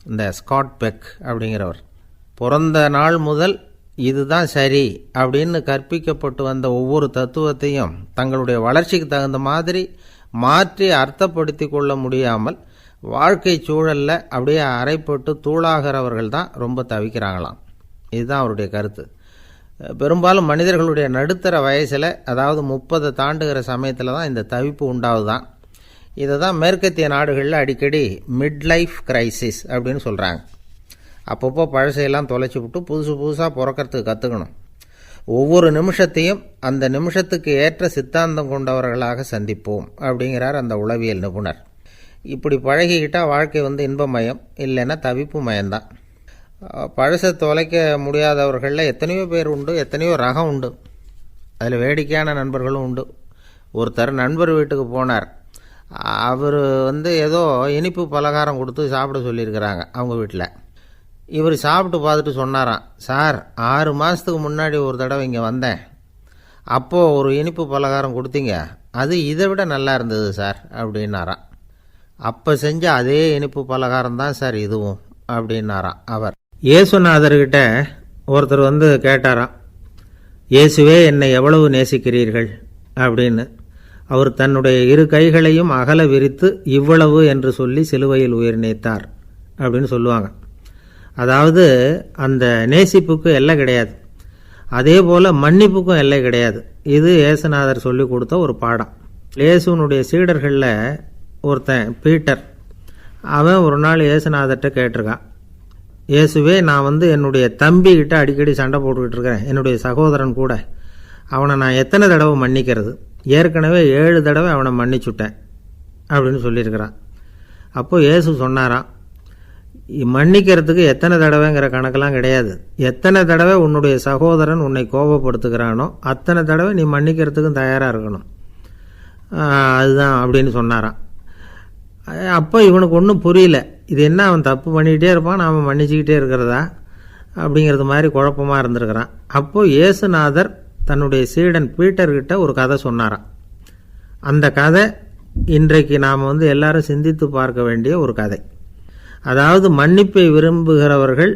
இந்த ஸ்காட் பெக் அப்படிங்கிறவர். பிறந்த நாள் முதல் இதுதான் சரி அப்படின்னு கற்பிக்கப்பட்டு வந்த ஒவ்வொரு தத்துவத்தையும் தங்களுடைய வளர்ச்சிக்கு தகுந்த மாதிரி மாற்றி அர்த்தப்படுத்தி கொள்ள முடியாமல் வாழ்க்கை சூழலில் அப்படியே அரைப்பட்டு தூளாகிறவர்கள் தான் ரொம்ப தவிக்கிறாங்களாம். இதுதான் அவருடைய கருத்து. பெரும்பாலும் மனிதர்களுடைய நடுத்தர வயசில், அதாவது 30 தாண்டுகிற சமயத்தில் தான் இந்த தவிப்பு உண்டாகுதான். இதை தான் மேற்கத்திய நாடுகளில் அடிக்கடி மிட் லைஃப் கிரைசிஸ் அப்படின்னு சொல்கிறாங்க. அப்பப்போ பழசையெல்லாம் தொலைச்சி விட்டு புதுசாக பிறக்கிறதுக்கு கற்றுக்கணும். ஒவ்வொரு நிமிஷத்தையும் அந்த நிமிஷத்துக்கு ஏற்ற சித்தாந்தம் கொண்டவர்களாக சந்திப்போம் அப்படிங்கிறார் அந்த உளவியல் நிபுணர். இப்படி பழகிக்கிட்டால் வாழ்க்கை இன்பமயம், இல்லைன்னா தவிப்பு மயம்தான். பழசை தொலைக்க முடியாதவர்களில் எத்தனையோ பேர் உண்டு, எத்தனையோ ரகம் உண்டு. அதில் வேடிக்கையான நண்பர்களும் உண்டு. ஒருத்தர் நண்பர் வீட்டுக்கு போனார். அவர் ஏதோ இனிப்பு பலகாரம் கொடுத்து சாப்பிட சொல்லியிருக்கிறாங்க அவங்க வீட்டில். இவர் சாப்பிட்டு பார்த்துட்டு சொன்னாராம், சார் 6 மாதத்துக்கு முன்னாடி ஒரு தடவை இங்கே வந்தேன், அப்போது ஒரு இனிப்பு பலகாரம் கொடுத்தீங்க, அது இதை விட நல்லா இருந்தது சார் அப்படின்னாராம். அப்போ செஞ்ச அதே இனிப்பு பலகாரம் தான் சார் இதுவும் அப்படின்னாராம் அவர். இயேசுநாதர்கிட்ட ஒருத்தர் கேட்டாராம், இயேசுவே என்னை எவ்வளவு நேசிக்கிறீர்கள் அப்படின்னு. அவர் தன்னுடைய 2 கைகளையும் அகல விரித்து இவ்வளவு என்று சொல்லி சிலுவையில் உயிர் நீத்தார் அப்படின்னு சொல்லுவாங்க. அதாவது அந்த நேசிப்புக்கு எல்லை கிடையாது, அதே போல் மன்னிப்புக்கும் எல்லை கிடையாது. இது இயேசுநாதர் சொல்லி கொடுத்த ஒரு பாடம். இயேசுனுடைய சீடர்களில் ஒருத்தன் பீட்டர், அவன் ஒரு நாள் இயேசுநாதர்கிட்ட கேட்டிருக்கான், இயேசுவே, நான் என்னுடைய தம்பிக்கிட்ட அடிக்கடி சண்டை போட்டுக்கிட்டு இருக்கிறேன், என்னுடைய சகோதரன் கூட. அவனை நான் எத்தனை தடவை மன்னிக்கிறது? ஏற்கனவே 7 தடவை அவனை மன்னிச்சுட்டேன் அப்படின்னு சொல்லியிருக்கிறான். அப்போது இயேசு சொன்னாராம், மன்னிக்கிறதுக்கு எத்தனை தடவைங்கிற கணக்கெல்லாம் கிடையாது. எத்தனை தடவை உன்னுடைய சகோதரன் உன்னை கோபப்படுத்துகிறானோ அத்தனை தடவை நீ மன்னிக்கிறதுக்கும் தயாராக இருக்கணும், அதுதான் அப்படின்னு சொன்னாராம். அப்போ இவனுக்கு ஒன்றும் புரியல, இது என்ன அவன் தப்பு பண்ணிக்கிட்டே இருப்பான், நாம் மன்னிச்சுக்கிட்டே இருக்கிறதா அப்படிங்கிறது மாதிரி குழப்பமாக இருந்திருக்கிறான். அப்போது இயேசுநாதர் தன்னுடைய சீடன் பீட்டர்கிட்ட ஒரு கதை சொன்னாராம். அந்த கதை இன்றைக்கு நாம் எல்லாரும் சிந்தித்து பார்க்க வேண்டிய ஒரு கதை. அதாவது மன்னிப்பை விரும்புகிறவர்கள்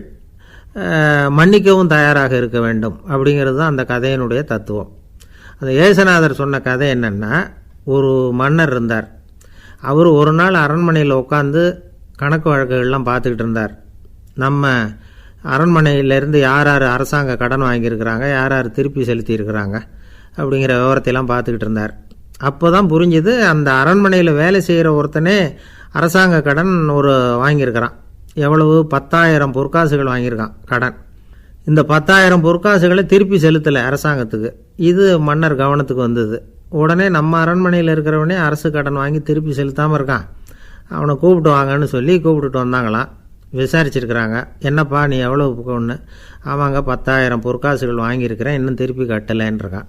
மன்னிக்கவும் தயாராக இருக்க வேண்டும் அப்படிங்கிறது தான் அந்த கதையினுடைய தத்துவம். அந்த இயேசுநாதர் சொன்ன கதை என்னென்னா, ஒரு மன்னர் இருந்தார். அவர் ஒரு நாள் அரண்மனையில் உட்காந்து கணக்கு வழக்குகள்லாம் பார்த்துக்கிட்டு இருந்தார். நம்ம அரண்மனையிலேருந்து யார் யார் அரசாங்க கடன் வாங்கியிருக்கிறாங்க, யார் யார் திருப்பி செலுத்தியிருக்கிறாங்க அப்படிங்கிற விவரத்தையெல்லாம் பார்த்துக்கிட்டு இருந்தார். அப்போ தான் புரிஞ்சுது, அந்த அரண்மனையில் வேலை செய்கிற ஒருத்தனே அரசாங்க கடன் வாங்கியிருக்கிறான். எவ்வளவு? 10,000 பொற்காசுகள் வாங்கியிருக்கான் கடன். இந்த 10,000 பொற்காசுகளை திருப்பி செலுத்தலை அரசாங்கத்துக்கு. இது மன்னர் கவனத்துக்கு வந்தது. உடனே நம்ம அரண்மனையில் இருக்கிறவனே அரசு கடன் வாங்கி திருப்பி செலுத்தாமல் இருக்கான், அவனை கூப்பிட்டு வாங்கன்னு சொல்லி கூப்பிட்டுட்டு வந்தாங்களாம். விசாரிச்சிருக்கிறாங்க, என்னப்பா நீ எவ்வளோ ஒன்று? ஆமாங்க, 10,000 பொற்காசுகள் வாங்கியிருக்கிறேன், இன்னும் திருப்பி கட்டலைன்றிருக்கான்.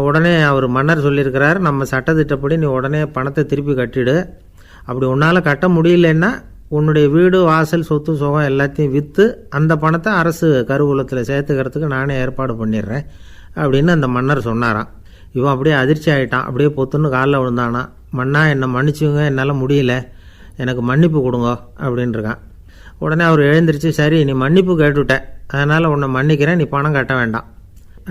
உடனே அவர் மன்னர் சொல்லியிருக்கிறார், நம்ம சட்டத்திட்டப்படி நீ உடனே பணத்தை திருப்பி கட்டிடு. அப்படி உன்னால் கட்ட முடியலன்னா உன்னுடைய வீடு வாசல் சொத்து சுகம் எல்லாத்தையும் விற்று அந்த பணத்தை அரசு கருவூலத்தில் சேர்த்துக்கிறதுக்கு நானே ஏற்பாடு பண்ணிடுறேன் அப்படின்னு அந்த மன்னர் சொன்னாராம். இவன் அப்படியே அதிர்ச்சி ஆகிட்டான், அப்படியே பொத்துன்னு காலில் விழுந்தானா. மன்னா, என்னை மன்னிச்சுங்க, என்னால் முடியல, எனக்கு மன்னிப்பு கொடுங்க அப்படின்ட்டுருக்கான். உடனே அவர் எழுந்திரிச்சு, சரி நீ மன்னிப்பு கேட்டுவிட்ட, அதனால் உன்னை மன்னிக்கிறேன், நீ பணம் கட்ட வேண்டாம்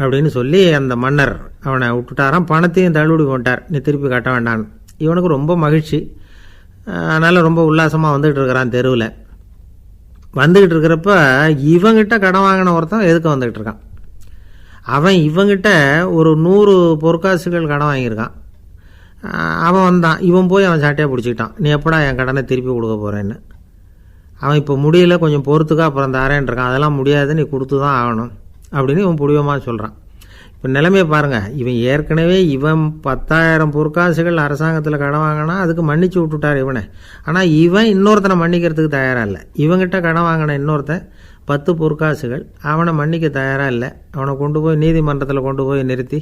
அப்படின்னு சொல்லி அந்த மன்னர் அவனை விட்டுட்டாராம். பணத்தையும் தள்ளுபடி போட்டார், நீ திருப்பி கட்ட வேண்டான்னு. இவனுக்கு ரொம்ப மகிழ்ச்சி, அதனால் ரொம்ப உல்லாசமாக வந்துக்கிட்டு இருக்கிறான். தெருவில் வந்துக்கிட்டு இருக்கிறப்ப இவங்கிட்ட கடன் வாங்கின ஒருத்தன் எதுக்கு வந்துக்கிட்டு இருக்கான். அவன் இவங்கிட்ட ஒரு 100 பொற்காசுகள் கடன் வாங்கியிருக்கான். அவன் வந்தான், இவன் போய் அவன் சாட்டையாக பிடிச்சிக்கிட்டான், நீ எப்படா என் கடனை திருப்பி கொடுக்க போகிறேன்னு. அவன் இப்போ முடியல, கொஞ்சம் பொறுத்துக்கா, அப்புறம் தரேன் இருக்கான். அதெல்லாம் முடியாது, நீ கொடுத்து தான் ஆகணும் அப்படின்னு இவன் புடிவமாக சொல்கிறான். இப்போ நிலைமையை பாருங்கள், இவன் ஏற்கனவே 10,000 பொற்காசுகள் அரசாங்கத்தில் கடன் வாங்கினா அதுக்கு மன்னிச்சு விட்டுட்டார் இவனை. ஆனால் இவன் இன்னொருத்தனை மன்னிக்கிறதுக்கு தயாராக இல்லை. இவங்கிட்ட கடன் வாங்கின இன்னொருத்தன் 10 பொற்காசுகள், அவனை மன்னிக்க தயாராக இல்லை. அவனை கொண்டு போய் நீதிமன்றத்தில் கொண்டு போய் நிறுத்தி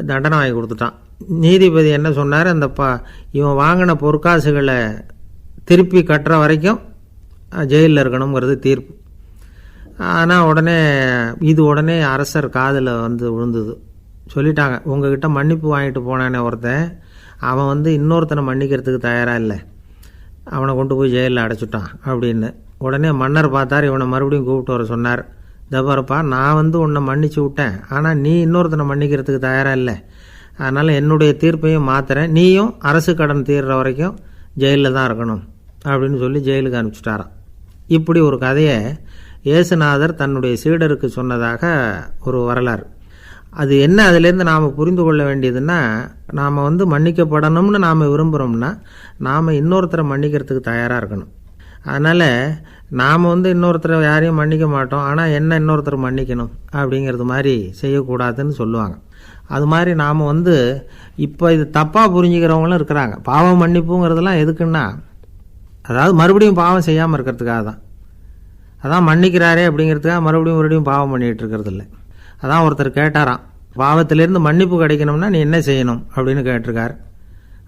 தண்டனை வாங்கி கொடுத்துட்டான். நீதிபதி என்ன சொன்னார், அந்த இவன் வாங்கின பொற்காசுகளை திருப்பி கட்டுற வரைக்கும் ஜெயிலில் இருக்கணுங்கிறது தீர்ப்பு. ஆனால் உடனே அரசர் காதில் விழுந்தது. சொல்லிட்டாங்க, உங்ககிட்ட மன்னிப்பு வாங்கிட்டு போனானே ஒருத்தன், அவன் இன்னொருத்தனை மன்னிக்கிறதுக்கு தயாராக இல்லை, அவனை கொண்டு போய் ஜெயிலில் அடைச்சிட்டான் அப்படின்னு. உடனே மன்னர் பார்த்தார், இவனை மறுபடியும் கூப்பிட்டு வர சொன்னார். தபாரப்பா, நான் உன்னை மன்னிச்சு விட்டேன், ஆனால் நீ இன்னொருத்தனை மன்னிக்கிறதுக்கு தயாராக இல்லை, அதனால் என்னுடைய தீர்ப்பையும் மாற்றுறேன், நீயும் அரசு கடன் தீர்ற வரைக்கும் ஜெயிலில் தான் இருக்கணும் அப்படின்னு சொல்லி ஜெயிலுக்கு அனுப்பிச்சிட்டாராம். இப்படி ஒரு கதையை இயேசுநாதர் தன்னுடைய சீடருக்கு சொன்னதாக ஒரு வரலாறு. அது என்ன, அதிலேருந்து நாம் புரிந்து கொள்ள வேண்டியதுன்னா, நாம் மன்னிக்கப்படணும்னு நாம் விரும்புகிறோம்னா நாம் இன்னொருத்தரை மன்னிக்கிறதுக்கு தயாராக இருக்கணும். அதனால் நாம் இன்னொருத்தரை யாரையும் மன்னிக்க மாட்டோம், ஆனால் என்ன இன்னொருத்தர் மன்னிக்கணும் அப்படிங்கிறது மாதிரி செய்யக்கூடாதுன்னு சொல்லுவாங்க. அது மாதிரி நாம் இப்போ இது தப்பாக புரிஞ்சுக்கிறவங்களும் இருக்கிறாங்க. பாவம் மன்னிப்புங்கிறதெல்லாம் எதுக்குன்னா, அதாவது மறுபடியும் பாவம் செய்யாமல் இருக்கிறதுக்காக தான். அதான் மன்னிக்கிறாரே அப்படிங்கிறதுக்காக மறுபடியும் பாவம் பண்ணிகிட்டு இருக்கிறது இல்லை. அதான் ஒருத்தர் கேட்டாராம், பாவத்திலேருந்து மன்னிப்பு கிடைக்கணும்னா நீ என்ன செய்யணும் அப்படின்னு கேட்டிருக்கார்.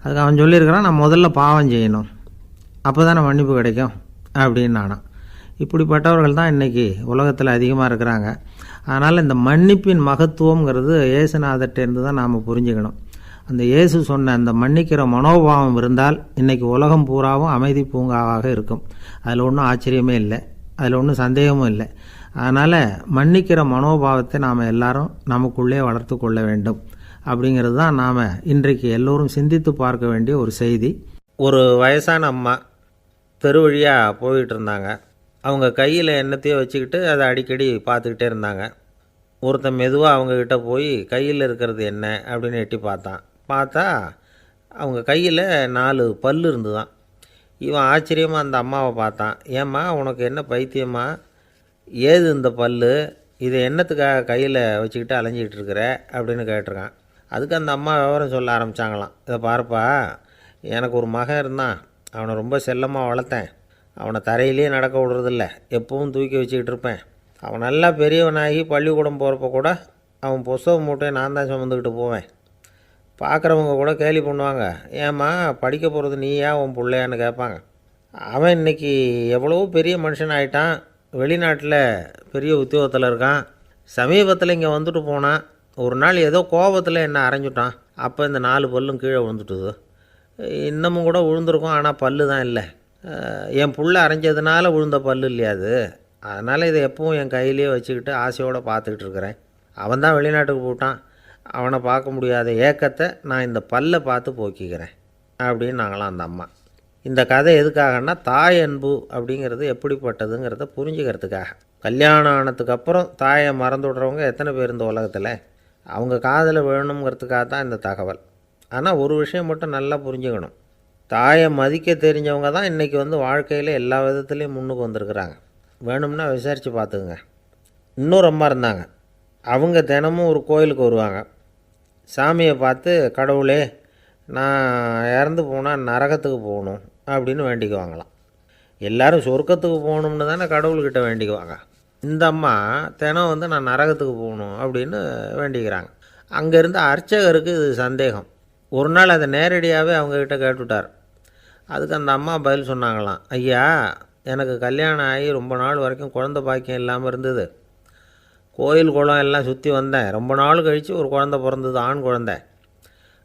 அதுக்கு அவன் சொல்லியிருக்கிறான், நான் முதல்ல பாவம் செய்யணும், அப்போ தானே மன்னிப்பு கிடைக்கும் அப்படின்னு நானாம். இப்படிப்பட்டவர்கள் தான் இன்றைக்கி உலகத்தில் அதிகமாக இருக்கிறாங்க. அதனால் இந்த மன்னிப்பின் மகத்துவங்கிறது இயேசுநாதர்கிட்டேருந்து தான் நாம் புரிஞ்சுக்கணும். அந்த இயேசு சொன்ன அந்த மன்னிக்கிற மனோபாவம் இருந்தால் இன்றைக்கி உலகம் பூராவும் அமைதி பூங்காவாக இருக்கும். அதில் ஒன்றும் ஆச்சரியமே இல்லை, அதில் ஒன்றும் சந்தேகமும் இல்லை. அதனால் மன்னிக்கிற மனோபாவத்தை நாம் எல்லாரும் நமக்குள்ளே வளர்த்து கொள்ள வேண்டும் அப்படிங்கிறது தான் நாம் இன்றைக்கு எல்லோரும் சிந்தித்து பார்க்க வேண்டிய ஒரு செய்தி. ஒரு வயசான அம்மா தெரு வழியாக போயிட்டு இருந்தாங்க. அவங்க கையில் எண்ணத்தையோ வச்சுக்கிட்டு அதை அடிக்கடி பார்த்துக்கிட்டே இருந்தாங்க. ஒருத்தன் மெதுவாக அவங்கக்கிட்ட போய் கையில் இருக்கிறது என்ன அப்படின்னு எட்டி பார்த்தா அவங்க கையில் 4 பல் இருந்துதான். இவன் ஆச்சரியமாக அந்த அம்மாவை பார்த்தான். ஏம்மா உனக்கு என்ன பைத்தியம்மா, ஏது இந்த பல், இதை என்னத்துக்காக கையில் வச்சுக்கிட்டு அலைஞ்சிக்கிட்டு இருக்கிற அப்படின்னு கேட்டிருக்கான். அதுக்கு அந்த அம்மா விவரம் சொல்ல ஆரம்பித்தாங்களாம். இதை பாருப்பா, எனக்கு ஒரு மகன் இருந்தான், அவனை ரொம்ப செல்லமாக வளர்த்தேன். அவனை தரையிலேயே நடக்க விடுறதில்ல, எப்பவும் தூக்கி வச்சுக்கிட்டு இருப்பேன். அவன் நல்லா பெரியவனாகி பள்ளிக்கூடம் போகிறப்ப கூட அவன் புஸ்தக மூட்டையை நான் தான் சுமந்துக்கிட்டு போவேன். பார்க்குறவங்க கூட கேலி பண்ணுவாங்க, ஏம்மா படிக்க போகிறது நீயா உன் பிள்ளையான்னு கேட்பாங்க. அவன் இன்றைக்கி எவ்வளோ பெரிய மனுஷன் ஆகிட்டான், வெளிநாட்டில் பெரிய உத்தியோகத்தில் இருக்கான். சமீபத்தில் இங்கே வந்துட்டு போனான். ஒரு நாள் ஏதோ கோபத்தில் என்ன அரைஞ்சுட்டான். அப்போ இந்த 4 பல்லும் கீழே விழுந்துட்டுது. இன்னமும் கூட விழுந்திருக்கும், ஆனால் பல்லு தான் இல்லை. என் புள்ள அரைஞ்சதுனால விழுந்த பல்லு இல்லையா அது. அதனால் இதை எப்பவும் என் கையிலேயே வச்சுக்கிட்டு ஆசையோடு பார்த்துக்கிட்டு இருக்கிறேன். அவன் தான் வெளிநாட்டுக்கு போட்டான், அவனை பார்க்க முடியாத ஏக்கத்தை நான் இந்த பல்லை பார்த்து போக்கிக்கிறேன் அப்படின்னு நாங்களாம் அந்த அம்மா. இந்த கதை எதுக்காகன்னா, தாய் அன்பு அப்படிங்கிறது எப்படிப்பட்டதுங்கிறத புரிஞ்சுக்கிறதுக்காக. கல்யாணம் ஆனதுக்கப்புறம் தாயை மறந்து விடுறவங்க எத்தனை பேர் இந்த உலகத்தில், அவங்க காதில் வேணுங்கிறதுக்காக தான் இந்த தகவல். ஆனால் ஒரு விஷயம் மட்டும் நல்லா புரிஞ்சுக்கணும், தாயை மதிக்க தெரிஞ்சவங்க தான் இன்றைக்கி வாழ்க்கையில் எல்லா விதத்துலேயும் முன்னுக்கு வந்திருக்கிறாங்க. வேணும்னா விசாரித்து பார்த்துக்குங்க. இன்னொரு அம்மா இருந்தாங்க, அவங்க தினமும் ஒரு கோயிலுக்கு வருவாங்க. சாமியை பார்த்து, கடவுளே நான் இறந்து போனால் நரகத்துக்கு போகணும் அப்படின்னு வேண்டிக்குவாங்களாம். எல்லோரும் சொர்க்கத்துக்கு போகணும்னு தானே கடவுள்கிட்ட வேண்டிக்குவாங்க. இந்த அம்மா தினம் நான் நரகத்துக்கு போகணும் அப்படின்னு வேண்டிக்கிறாங்க. அங்கே இருந்த அர்ச்சகருக்கு இது சந்தேகம். ஒரு நாள் அதை நேரடியாகவே அவங்கக்கிட்ட கேட்டுவிட்டார். அதுக்கு அந்த அம்மா பதில் சொன்னாங்களாம், ஐயா எனக்கு கல்யாணம் ஆகி ரொம்ப நாள் வரைக்கும் குழந்தை பாக்கியம் இல்லாமல் இருந்தது. கோயில் குளம் எல்லாம் சுற்றி வந்தேன். ரொம்ப நாள் கழித்து ஒரு குழந்தை பிறந்தது, ஆண் குழந்தை.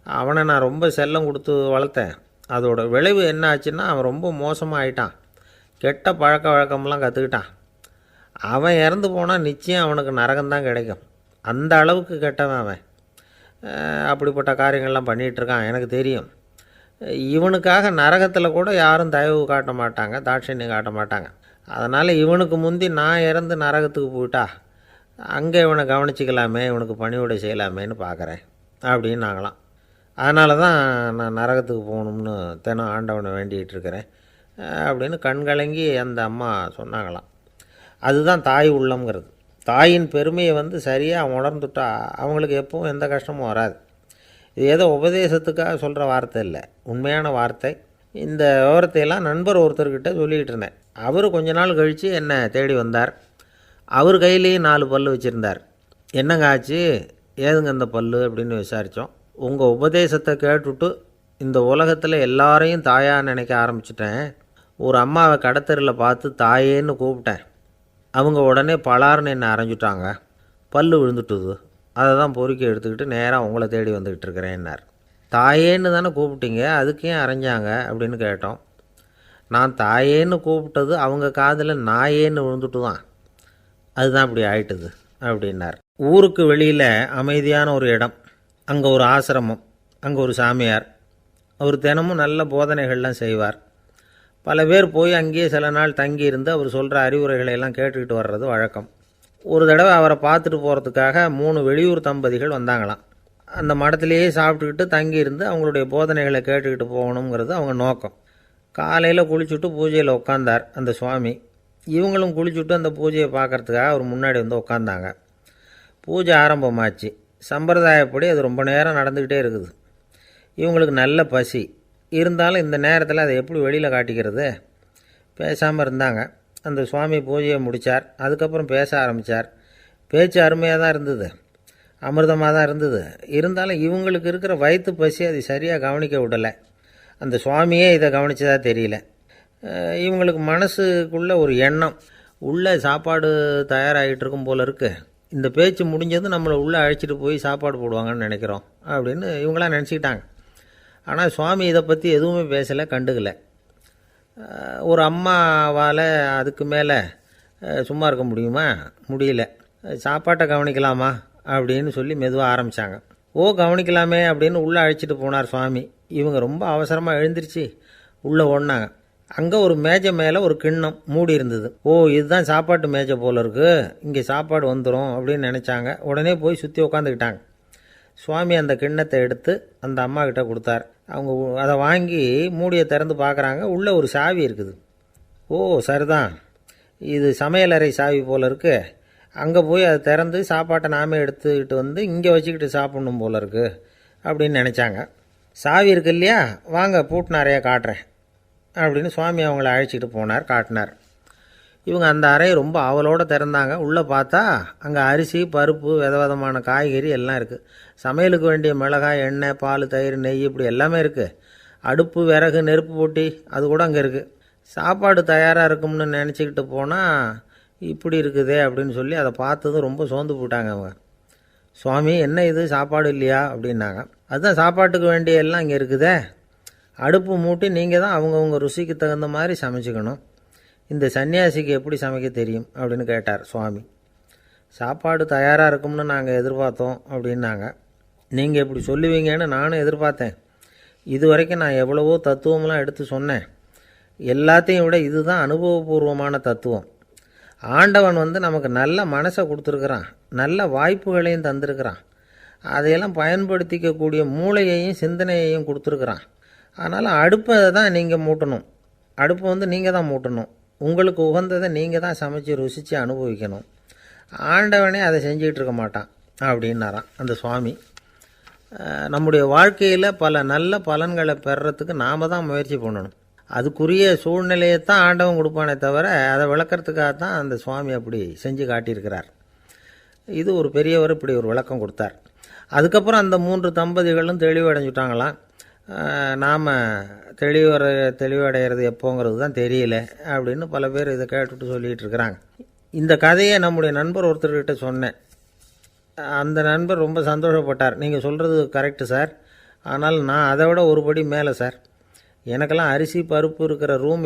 அவனை நான் ரொம்ப செல்லம் கொடுத்து வளர்த்தேன். அதோட விளைவு என்ன ஆச்சுன்னா, அவன் ரொம்ப மோசமாக ஆகிட்டான். கெட்ட பழக்க வழக்கம்லாம் கற்றுக்கிட்டான். அவன் இறந்து போனால் நிச்சயம் அவனுக்கு நரகம்தான் கிடைக்கும். அந்த அளவுக்கு கெட்டவன் அவன். அப்படிப்பட்ட காரியங்கள்லாம் பண்ணிகிட்ருக்கான், எனக்கு தெரியும். இவனுக்காக நரகத்தில் கூட யாரும் தயவு காட்ட மாட்டாங்க, தாட்சண்யம் காட்ட மாட்டாங்க. அதனால் இவனுக்கு முந்தி நான் இறந்து நரகத்துக்கு போயிட்டா அங்கே இவனை கவனிச்சிக்கலாமே, இவனுக்கு பணிவிடை செய்யலாமேன்னு பார்க்குறேன் அப்படின்னு நாங்களாம். அதனால தான் நான் நரகத்துக்கு போகணும்னு தினம் ஆண்டவனை வேண்டிகிட்டு இருக்கிறேன் அப்படின்னு கண்கலங்கி அந்த அம்மா சொன்னாங்களாம். அதுதான் தாய் உள்ளம்ங்கிறது. தாயின் பெருமையை சரியாக உணர்ந்துட்டா அவங்களுக்கு எப்பவும் எந்த கஷ்டமும் வராது. இது ஏதோ உபதேசத்துக்காக சொல்கிற வார்த்தை இல்லை, உண்மையான வார்த்தை. இந்த விவரத்தையெல்லாம் நண்பர் ஒருத்தர்கிட்ட சொல்லிக்கிட்டு இருந்தேன். அவர் கொஞ்ச நாள் கழித்து என்னை தேடி வந்தார். அவர் கையிலேயும் 4 பல் வச்சுருந்தார். என்னங்க ஆச்சு, ஏதுங்க இந்த பல் அப்படின்னு விசாரித்தோம். உங்கள் உபதேசத்தை கேட்டுவிட்டு இந்த உலகத்தில் எல்லாரையும் தாயாக நினைக்க ஆரம்பிச்சிட்டேன். ஒரு அம்மாவை கடத்தரில் பார்த்து தாயேன்னு கூப்பிட்டேன். அவங்க உடனே பலார்னு என்னை அரைஞ்சிட்டாங்க, பல் விழுந்துட்டுது. அதை தான் பொறுக்கி எடுத்துக்கிட்டு நேராக உங்களை தேடி வந்துக்கிட்டு இருக்கிறேன்னார். தாயேன்னு தானே கூப்பிட்டீங்க, அதுக்கு ஏன் அரைஞ்சாங்க அப்படின்னு கேட்டோம். நான் தாயேன்னு கூப்பிட்டது அவங்க காதில் நாயேன்னு விழுந்துட்டு தான், அதுதான் இப்படி ஆயிட்டுது அப்படின்னார். ஊருக்கு வெளியில் அமைதியான ஒரு இடம், அங்கே ஒரு ஆசிரமம், அங்கே ஒரு சாமியார். அவர் தினமும் நல்ல போதனைகள்லாம் செய்வார். பல பேர் போய் அங்கேயே சில நாள் தங்கி இருந்து அவர் சொல்கிற அறிவுரைகளை எல்லாம் கேட்டுக்கிட்டு வர்றது வழக்கம். ஒரு தடவை அவரை பார்த்துட்டு போகிறதுக்காக 3 வெளியூர் தம்பதிகள் வந்தாங்களாம். அந்த மடத்திலேயே சாப்பிட்டுக்கிட்டு தங்கியிருந்து அவங்களுடைய போதனைகளை கேட்டுக்கிட்டு போகணுங்கிறது அவங்க நோக்கம். காலையில் குளிச்சுட்டு பூஜையில் உட்காந்தார் அந்த சுவாமி. இவங்களும் குளிச்சுட்டு அந்த பூஜையை பார்க்குறதுக்காக அவர் முன்னாடி உட்காந்தாங்க. பூஜை ஆரம்பமாச்சு. சம்பிரதாயப்படி அது ரொம்ப நேரம் நடந்துக்கிட்டே இருக்குது. இவங்களுக்கு நல்ல பசி இருந்தாலும் இந்த நேரத்தில் அதை எப்படி வெளியில் காட்டிக்கிறது? பேசாமல் இருந்தாங்க. அந்த சுவாமி பூஜையை முடித்தார். அதுக்கப்புறம் பேச ஆரம்பித்தார். பேச்சு அருமையாக தான் இருந்தது, அமிர்தமாக தான் இருந்தது. இருந்தாலும் இவங்களுக்கு இருக்கிற வயிற்று பசி அது சரியாக கவனிக்க விடலை. அந்த சுவாமியே இதை கவனித்ததா தெரியல. இவங்களுக்கு மனசுக்குள்ளே ஒரு எண்ணம், உள்ளே சாப்பாடு தயாராகிட்டு இருக்கும் போல இருக்குது, இந்த பேச்சு முடிஞ்சது நம்மளை உள்ளே அழைச்சிட்டு போய் சாப்பாடு போடுவாங்கன்னு நினைக்கிறோம் அப்படின்னு இவங்களாம் நினச்சிக்கிட்டாங்க. ஆனால் சுவாமி இதை பற்றி எதுவுமே பேசலை, கண்டுக்கலை. ஒரு அம்மாவால் அதுக்கு மேலே சும்மா இருக்க முடியுமா? முடியல. சாப்பாட்டை கவனிக்கலாமா அப்படின்னு சொல்லி மெதுவாக ஆரம்பித்தாங்க. கவனிக்கலாமே அப்படின்னு உள்ளே அழைச்சிட்டு போனார் சுவாமி. இவங்க ரொம்ப அவசரமாக எழுந்திரிச்சு உள்ளே ஓடினாங்க. அங்கே ஒரு மேஜை மேலே ஒரு கிண்ணம் மூடி இருந்தது. இதுதான் சாப்பாட்டு மேஜை போல இருக்குது, இங்கே சாப்பாடு வந்துடும் அப்படின்னு நினச்சாங்க. உடனே போய் சுற்றி உட்காந்துக்கிட்டாங்க. சுவாமி அந்த கிண்ணத்தை எடுத்து அந்த அம்மா கிட்ட கொடுத்தார். அவங்க அதை வாங்கி மூடியை திறந்து பார்க்குறாங்க. உள்ளே ஒரு சாவி இருக்குது. ஓ சரிதான், இது சமையலறை சாவி போல் இருக்குது, அங்கே போய் அதை திறந்து சாப்பாட்டை நாமே எடுத்துக்கிட்டு வந்து இங்கே வச்சுக்கிட்டு சாப்பிட்ணும் போல இருக்குது அப்படின்னு நினச்சாங்க. சாவி இருக்கு இல்லையா, வாங்க பூட்டு நிறையா காட்டுறேன் அப்படின்னு சுவாமி அவங்கள அழைச்சிட்டு போனார், காட்டினார். இவங்க அந்த அறையை ரொம்ப ஆவலோடு திறந்தாங்க. உள்ளே பார்த்தா அங்கே அரிசி, பருப்பு, விதவிதமான காய்கறி எல்லாம் இருக்குது. சமையலுக்கு வேண்டிய மிளகாய், எண்ணெய், பால், தயிர், நெய் இப்படி எல்லாமே இருக்குது. அடுப்பு, விறகு, நெருப்பு போட்டி அது கூட அங்கே இருக்குது. சாப்பாடு தயாராக இருக்கும்னு நினச்சிக்கிட்டு போனால் இப்படி இருக்குதே அப்படின்னு சொல்லி அதை பார்த்ததும் ரொம்ப சோர்ந்து போட்டாங்க அவங்க. சுவாமி என்ன இது சாப்பாடு இல்லையா அப்படின்னாங்க. அதுதான் சாப்பாட்டுக்கு வேண்டிய எல்லாம் இங்கே இருக்குதே, அடுப்பு மூட்டி நீங்கள் தான் அவங்கவுங்க ருசிக்கு தகுந்த மாதிரி சமைச்சிக்கணும். இந்த சன்னியாசிக்கு எப்படி சமைக்க தெரியும் அப்படின்னு கேட்டார் சுவாமி. சாப்பாடு தயாராக இருக்கும்னு நாங்கள் எதிர்பார்த்தோம் அப்படின்னாங்க. நீங்கள் இப்படி சொல்லுவீங்கன்னு நானும் எதிர்பார்த்தேன். இது வரைக்கும் நான் எவ்வளவோ தத்துவம்லாம் எடுத்து சொன்னேன். எல்லாத்தையும் விட இதுதான் அனுபவபூர்வமான தத்துவம். ஆண்டவன் நமக்கு நல்ல மனசை கொடுத்துருக்குறான், நல்ல வாய்ப்புகளையும் தந்திருக்கிறான், அதையெல்லாம் பயன்படுத்திக்கக்கூடிய மூளையையும் சிந்தனையையும் கொடுத்துருக்குறான். அதனால் அடுப்பை தான் நீங்கள் மூட்டணும், அடுப்பை நீங்கள் தான் மூட்டணும், உங்களுக்கு உகந்ததை நீங்கள் தான் சமைச்சு ருசித்து அனுபவிக்கணும். ஆண்டவனே அதை செஞ்சுக்கிட்டு இருக்க மாட்டான் அப்படின்னாராம் அந்த சுவாமி. நம்முடைய வாழ்க்கையில் பல நல்ல பலன்களை பெறுறதுக்கு நாம் தான் முயற்சி பண்ணணும். அதுக்குரிய சூழ்நிலையை தான் ஆண்டவன் கொடுப்பானே தவிர அதை விளக்கறதுக்காக தான் அந்த சுவாமி அப்படி செஞ்சு காட்டியிருக்கிறார். இது ஒரு பெரியவர் இப்படி ஒரு விளக்கம் கொடுத்தார். அதுக்கப்புறம் அந்த 3 தம்பதிகளும் தெளிவடைஞ்சுட்டாங்களாம். நாம் தெளிவடைகிறது எப்போங்கிறது தான் தெரியல அப்படின்னு பல பேர் இதை கேட்டுட்டு சொல்லிகிட்டு இருக்கிறாங்க. இந்த கதையை நம்முடைய நண்பர் ஒருத்தர்கிட்ட சொன்னேன். அந்த நண்பர் ரொம்ப சந்தோஷப்பட்டார். நீங்கள் சொல்கிறது கரெக்டு சார், ஆனால் நான் அதை விட ஒரு படி மேலே சார், எனக்கெல்லாம் அரிசி பருப்பு இருக்கிற ரூம்